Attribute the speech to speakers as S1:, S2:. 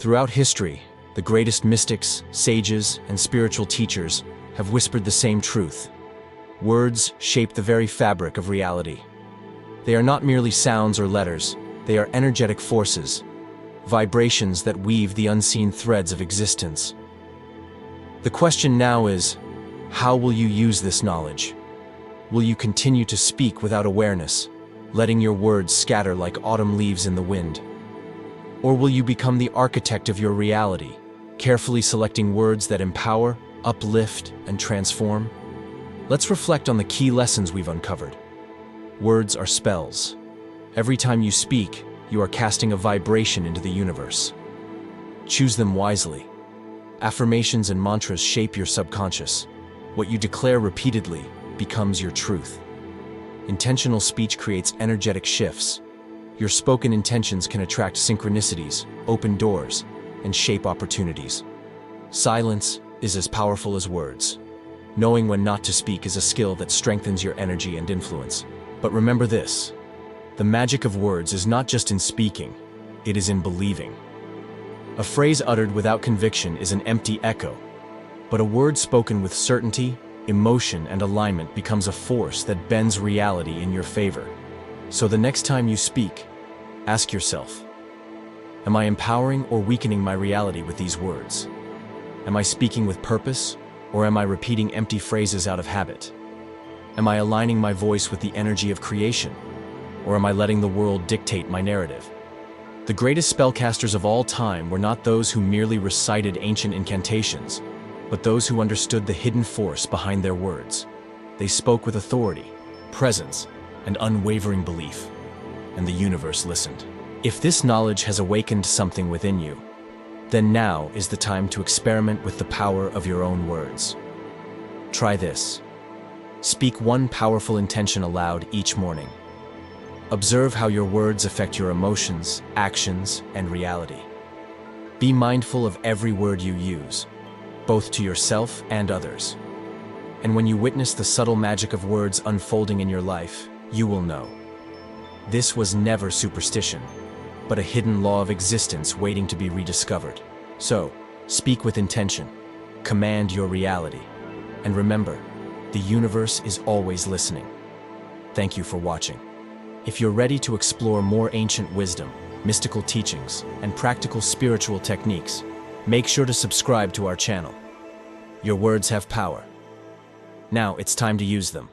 S1: Throughout history, the greatest mystics, sages, and spiritual teachers have whispered the same truth. Words shape the very fabric of reality. They are not merely sounds or letters, they are energetic forces, vibrations that weave the unseen threads of existence. The question now is, how will you use this knowledge? Will you continue to speak without awareness, letting your words scatter like autumn leaves in the wind? Or will you become the architect of your reality, carefully selecting words that empower, uplift, and transform? Let's reflect on the key lessons we've uncovered. Words are spells. Every time you speak, you are casting a vibration into the universe. Choose them wisely. Affirmations and mantras shape your subconscious. What you declare repeatedly becomes your truth. Intentional speech creates energetic shifts. Your spoken intentions can attract synchronicities, open doors, and shape opportunities. Silence is as powerful as words. Knowing when not to speak is a skill that strengthens your energy and influence. But remember this, the magic of words is not just in speaking, it is in believing. A phrase uttered without conviction is an empty echo, but a word spoken with certainty, emotion, and alignment becomes a force that bends reality in your favor. So the next time you speak, ask yourself, am I empowering or weakening my reality with these words? Am I speaking with purpose, or am I repeating empty phrases out of habit? Am I aligning my voice with the energy of creation, or am I letting the world dictate my narrative? The greatest spellcasters of all time were not those who merely recited ancient incantations, but those who understood the hidden force behind their words. They spoke with authority, presence, and unwavering belief, and the universe listened. If this knowledge has awakened something within you, then now is the time to experiment with the power of your own words. Try this. Speak one powerful intention aloud each morning. Observe how your words affect your emotions, actions, and reality. Be mindful of every word you use, both to yourself and others. And when you witness the subtle magic of words unfolding in your life, you will know. This was never superstition, but a hidden law of existence waiting to be rediscovered. So, speak with intention, command your reality, and remember, the universe is always listening. Thank you for watching. If you're ready to explore more ancient wisdom, mystical teachings, and practical spiritual techniques, make sure to subscribe to our channel. Your words have power. Now it's time to use them.